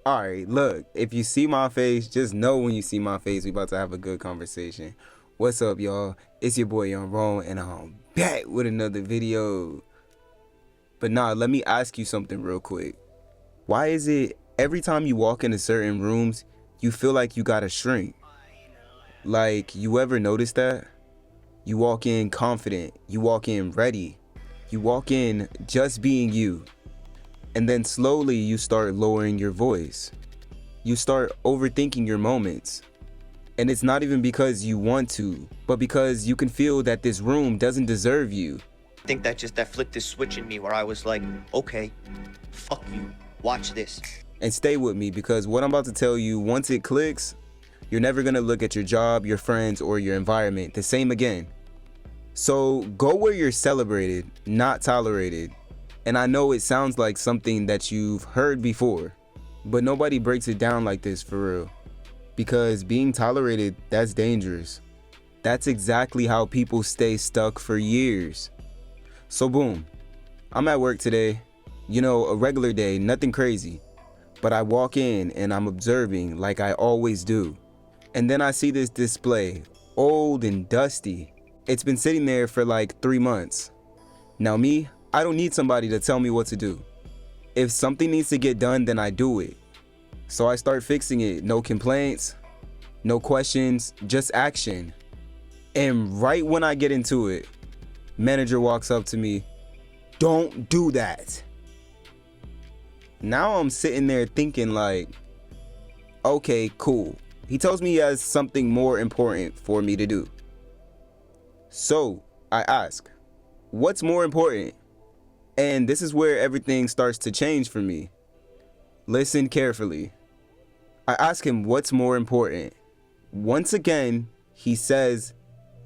Alright, look, if you see my face, just know when you see my face, we about to have a good conversation. What's up, y'all? It's your boy Young Ron, and I'm back with another video. But nah, let me ask you something real quick. Why is it every time you walk into certain rooms, you feel like you gotta shrink? Like, you ever notice that? You walk in confident, you walk in ready, you walk in just being you. And then slowly you start lowering your voice. You start overthinking your moments. And it's not even because you want to, but because you can feel that this room doesn't deserve you. I think that flipped this switch in me where I was like, okay, fuck you, watch this. And stay with me, because what I'm about to tell you, once it clicks, you're never gonna look at your job, your friends, or your environment the same again. So go where you're celebrated, not tolerated. And I know it sounds like something that you've heard before, but nobody breaks it down like this for real. Because being tolerated, that's dangerous. That's exactly how people stay stuck for years. So boom, I'm at work today, you know, a regular day, nothing crazy. But I walk in and I'm observing like I always do. And then I see this display, old and dusty. It's been sitting there for like 3 months. Now me, I don't need somebody to tell me what to do. If something needs to get done, then I do it. So I start fixing it. No complaints, no questions, just action. And right when I get into it, manager walks up to me, "Don't do that." Now I'm sitting there thinking like, okay, cool. He tells me he has something more important for me to do. So I ask, what's more important? And this is where everything starts to change for me. Listen carefully. I ask him what's more important. Once again, he says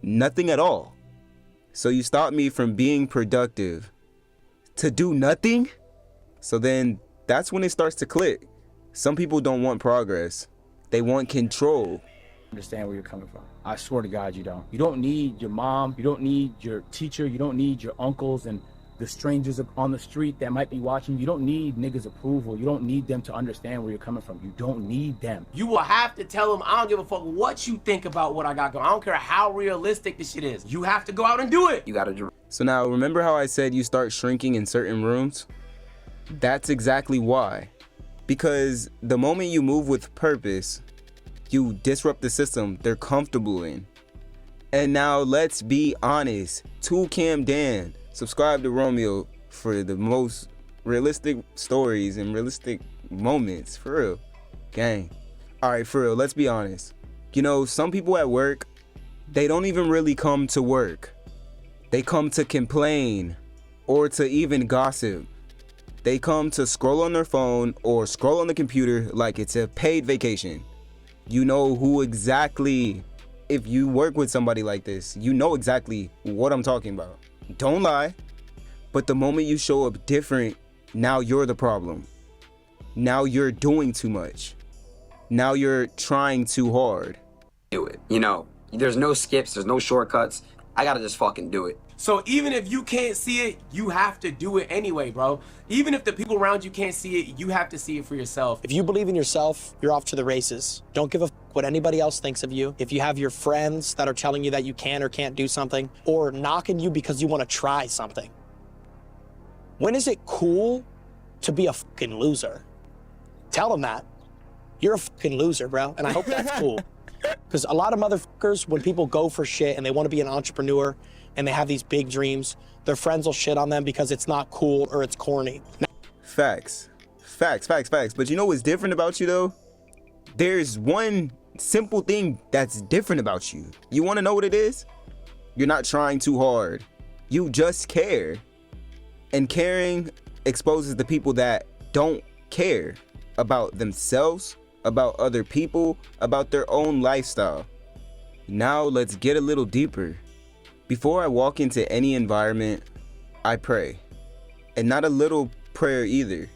nothing at all. So you stop me from being productive to do nothing? So then that's when it starts to click. Some people don't want progress. They want control. Understand where you're coming from. I swear to God, you don't. You don't need your mom. You don't need your teacher. You don't need your uncles and the strangers on the street that might be watching. You don't need niggas' approval. You don't need them to understand where you're coming from. You don't need them. You will have to tell them, I don't give a fuck what you think about what I got going. I don't care how realistic this shit is. You have to go out and do it. You gotta do. So now, remember how I said you start shrinking in certain rooms? That's exactly why. Because the moment you move with purpose, you disrupt the system they're comfortable in. And now let's be honest. To Cam Dan, subscribe to Romeo for the most realistic stories and realistic moments, for real. Gang. Alright, for real, let's be honest. You know, some people at work, they don't even really come to work. They come to complain or to even gossip. They come to scroll on their phone or scroll on the computer like it's a paid vacation. You know who exactly, if you work with somebody like this, you know exactly what I'm talking about. Don't lie. But the moment you show up different, now you're the problem. Now you're doing too much. Now you're trying too hard. Do it. You know, there's no skips, there's no shortcuts. I gotta just fucking do it. So even if you can't see it, you have to do it anyway, bro. Even if the people around you can't see it, you have to see it for yourself. If you believe in yourself, you're off to the races. Don't give a f what anybody else thinks of you. If you have your friends that are telling you that you can or can't do something, or knocking you because you want to try something. When is it cool to be a fucking loser? Tell them that. You're a fucking loser, bro, and I hope that's cool. Because a lot of motherfuckers, when people go for shit and they want to be an entrepreneur and they have these big dreams, their friends will shit on them because it's not cool or it's corny. Facts. Facts. But you know what's different about you though? There's one simple thing that's different about you. You want to know what it is? You're not trying too hard. You just care. And caring exposes the people that don't care about themselves, about other people, about their own lifestyle. Now let's get a little deeper. Before I walk into any environment, I pray. And not a little prayer either.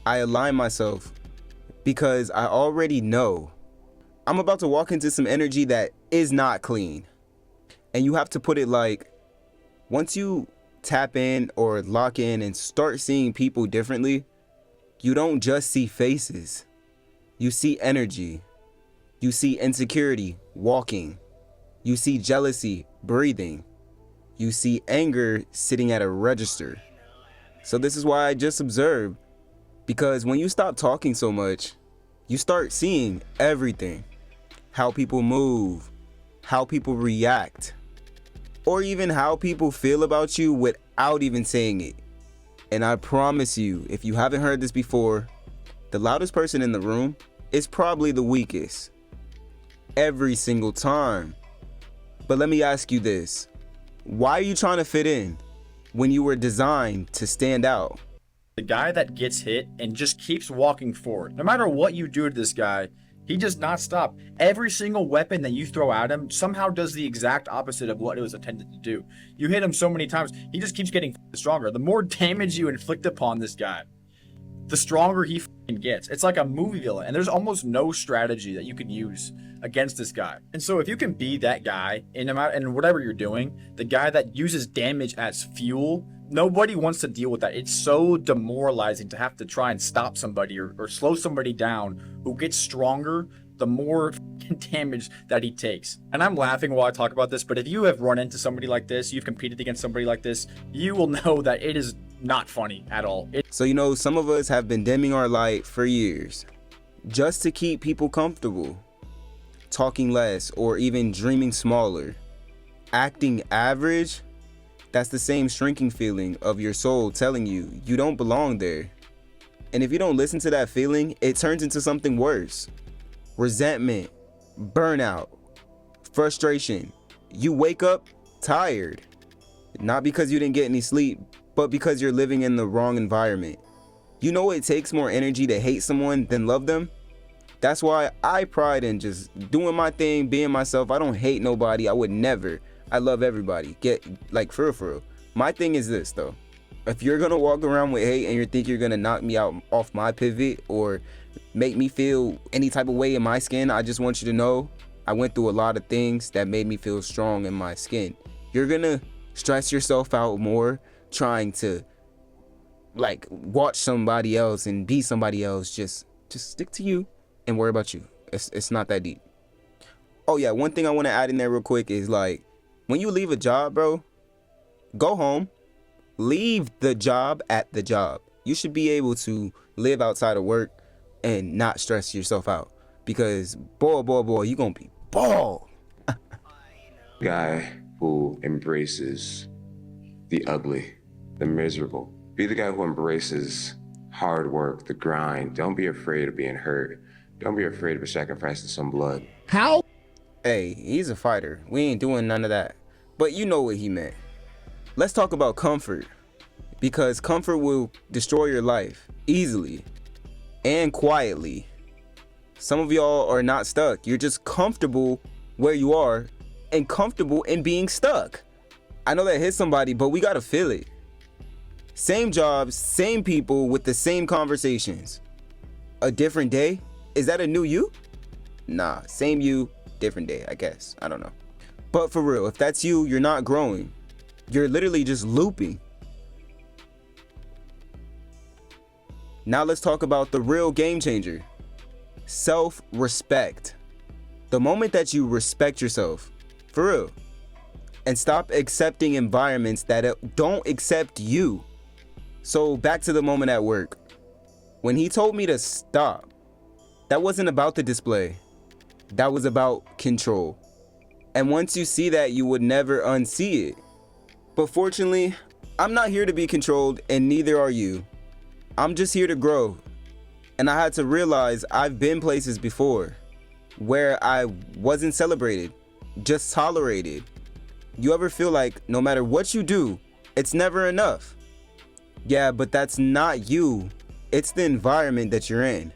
I align myself because I already know I'm about to walk into some energy that is not clean. And you have to put it like, once you tap in or lock in and start seeing people differently, you don't just see faces. You see energy. You see insecurity walking. You see jealousy breathing. You see anger sitting at a register. So this is why I just observed, because when you stop talking so much, you start seeing everything. How people move, how people react, or even how people feel about you without even saying it. And I promise you, if you haven't heard this before, the loudest person in the room is probably the weakest. Every single time. But let me ask you this. Why are you trying to fit in when you were designed to stand out? The guy that gets hit and just keeps walking forward. No matter what you do to this guy, he does not stop. Every single weapon that you throw at him somehow does the exact opposite of what it was intended to do. You hit him so many times, he just keeps getting stronger. The more damage you inflict upon this guy, the stronger he gets. It's like a movie villain, and there's almost no strategy that you can use against this guy. And so if you can be that guy in whatever you're doing, the guy that uses damage as fuel, nobody wants to deal with that. It's so demoralizing to have to try and stop somebody or slow somebody down who gets stronger the more damage that he takes. And I'm laughing while I talk about this, but if you have run into somebody like this, you've competed against somebody like this, you will know that it is not funny at all. So, you know, some of us have been dimming our light for years just to keep people comfortable, talking less or even dreaming smaller, acting average. That's the same shrinking feeling of your soul telling you you don't belong there. And if you don't listen to that feeling, it turns into something worse. Resentment, burnout, frustration. You wake up tired, not because you didn't get any sleep, but because you're living in the wrong environment. You know it takes more energy to hate someone than love them? That's why I pride in just doing my thing, being myself. I don't hate nobody. I would never. I love everybody. For real. My thing is this though. If you're gonna walk around with hate and you think you're gonna knock me out off my pivot or make me feel any type of way in my skin, I just want you to know I went through a lot of things that made me feel strong in my skin. You're gonna stress yourself out more trying to watch somebody else and be somebody else. Just stick to you and worry about you. It's not that deep. Oh yeah, one thing I want to add in there real quick is when you leave a job, bro, go home. Leave the job at the job. You should be able to live outside of work and not stress yourself out, because boy, you gonna be bald. Guy who embraces the ugly, the miserable. Be the guy who embraces hard work, the grind. Don't be afraid of being hurt. Don't be afraid of sacrificing some blood. How? Hey, he's a fighter. We ain't doing none of that. But you know what he meant. Let's talk about comfort, because comfort will destroy your life easily and quietly. Some of y'all are not stuck. You're just comfortable where you are and comfortable in being stuck. I know that hits somebody, but we gotta feel it. Same jobs, same people with the same conversations. A different day? Is that a new you? Nah, same you, different day, I guess. I don't know. But for real, if that's you, you're not growing. You're literally just looping. Now let's talk about the real game changer. Self-respect. The moment that you respect yourself, for real, and stop accepting environments that don't accept you. So back to the moment at work. When he told me to stop, that wasn't about the display. That was about control. And once you see that, you would never unsee it. But fortunately, I'm not here to be controlled, and neither are you. I'm just here to grow. And I had to realize I've been places before where I wasn't celebrated, just tolerated. You ever feel like no matter what you do, it's never enough? Yeah, but that's not you. It's the environment that you're in.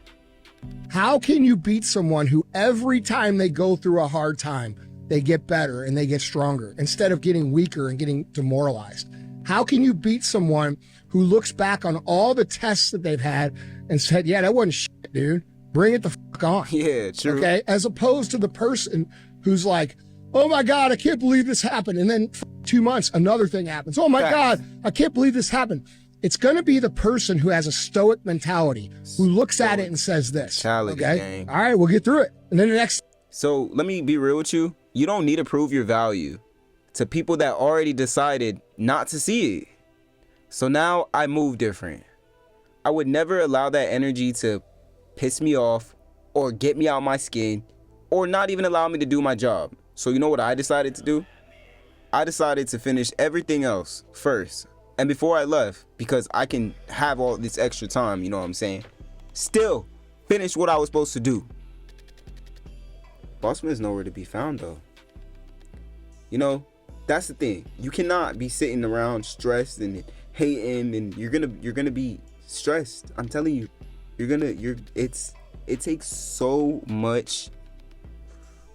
How can you beat someone who every time they go through a hard time, they get better and they get stronger instead of getting weaker and getting demoralized? How can you beat someone who looks back on all the tests that they've had and said, yeah, that wasn't shit, dude. Bring it the fuck on. Yeah, true. Okay, as opposed to the person who's like, oh my God, I can't believe this happened. And then 2 months, another thing happens. Oh my God, I can't believe this happened. It's going to be the person who has a stoic mentality, who looks at it and says this. Mentality, Okay. gang. All right, we'll get through it. And then the next. So let me be real with you. You don't need to prove your value to people that already decided not to see it. So now I move different. I would never allow that energy to piss me off or get me out my skin or not even allow me to do my job. So you know what I decided to do? I decided to finish everything else first. And before I left, because I can have all this extra time, you know what I'm saying? Still finish what I was supposed to do. Boss man's nowhere to be found though. You know, that's the thing. You cannot be sitting around stressed and hating, and you're gonna be stressed. I'm telling you, it takes so much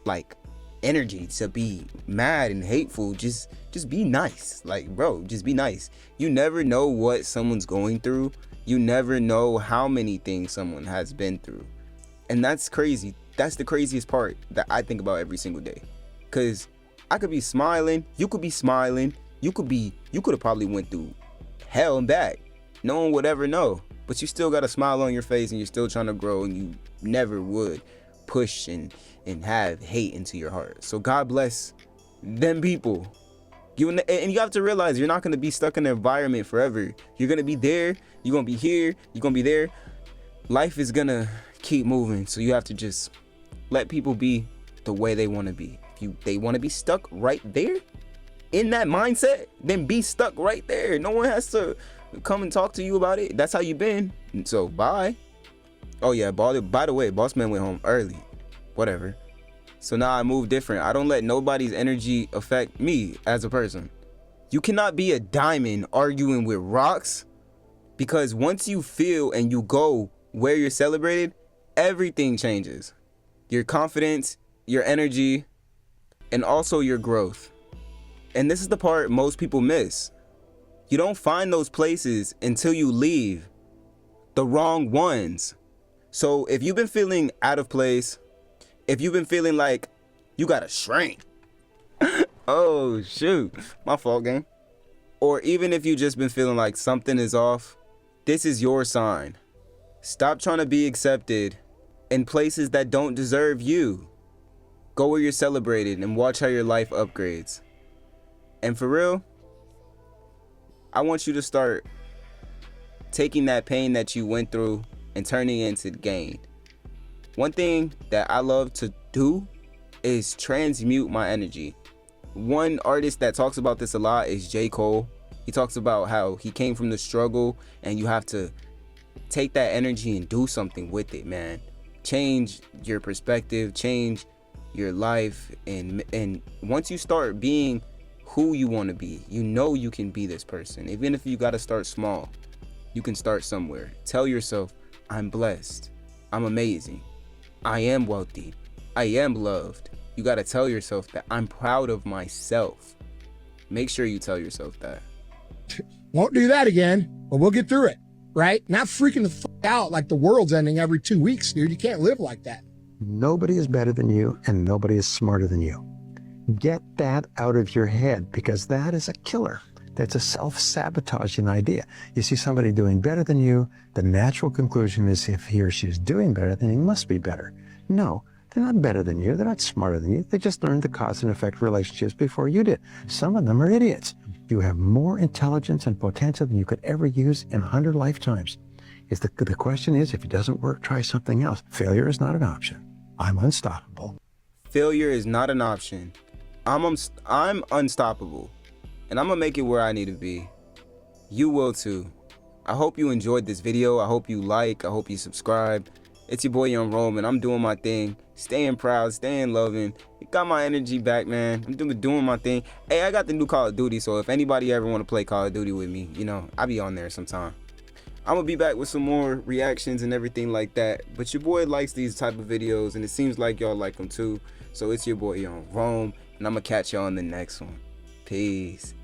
like energy to be mad and hateful. Just be nice. Like, bro, just be nice. You never know what someone's going through. You never know how many things someone has been through. And that's crazy. That's the craziest part that I think about every single day. Cause I could be smiling, you could be smiling, you could have probably went through hell and back. No one would ever know. But you still got a smile on your face and you're still trying to grow, and you never would push and have hate into your heart. So God bless them people. And you have to realize you're not going to be stuck in an environment forever. You're going to be there, you're going to be here, you're going to be there. Life is going to keep moving. So you have to just let people be the way they want to be. If they want to be stuck right there in that mindset, then be stuck right there. No one has to come and talk to you about it. That's how you been. So bye. Oh yeah, by the way, boss man went home early. Whatever. So now I move different. I don't let nobody's energy affect me as a person. You cannot be a diamond arguing with rocks, because once you feel and you go where you're celebrated, everything changes. Your confidence, your energy, and also your growth. And this is the part most people miss. You don't find those places until you leave the wrong ones. So if you've been feeling out of place, if you've been feeling like you gotta shrink, oh shoot, my fault, gang. Or even if you just been feeling like something is off, this is your sign. Stop trying to be accepted in places that don't deserve you. Go where you're celebrated and watch how your life upgrades. And for real, I want you to start taking that pain that you went through and turning it into gain. One thing that I love to do is transmute my energy. One artist that talks about this a lot is J. Cole. He talks about how he came from the struggle, and you have to take that energy and do something with it, man. Change your perspective, change your life, and once you start being who you want to be, you know you can be this person. Even if you got to start small, you can start somewhere. Tell yourself, I'm blessed, I'm amazing, I am wealthy, I am loved. You got to tell yourself that I'm proud of myself. Make sure you tell yourself that. Won't do that again, but we'll get through it, right? Not freaking the fuck out like the world's ending every 2 weeks, dude. You can't live like that. Nobody is better than you, and nobody is smarter than you. Get that out of your head, because that is a killer. That's a self-sabotaging idea. You see somebody doing better than you, the natural conclusion is if he or she is doing better, then he must be better. No, they're not better than you. They're not smarter than you. They just learned the cause and effect relationships before you did. Some of them are idiots. You have more intelligence and potential than you could ever use in 100 lifetimes. The question is, if it doesn't work, try something else. Failure is not an option. I'm unstoppable. Failure is not an option. I'm unstoppable, and I'm gonna make it where I need to be. You will too. I hope you enjoyed this video. I hope you like. I hope you subscribe. It's your boy Young Rome, and I'm doing my thing, staying proud, staying loving. It got my energy back, man. I'm doing my thing. Hey, I got the new Call of Duty, so if anybody ever want to play Call of Duty with me, you know, I'll be on there sometime. I'm gonna be back with some more reactions and everything like that. But your boy likes these type of videos, and it seems like y'all like them too. So it's your boy Young Rome, and I'm gonna catch y'all on the next one. Peace.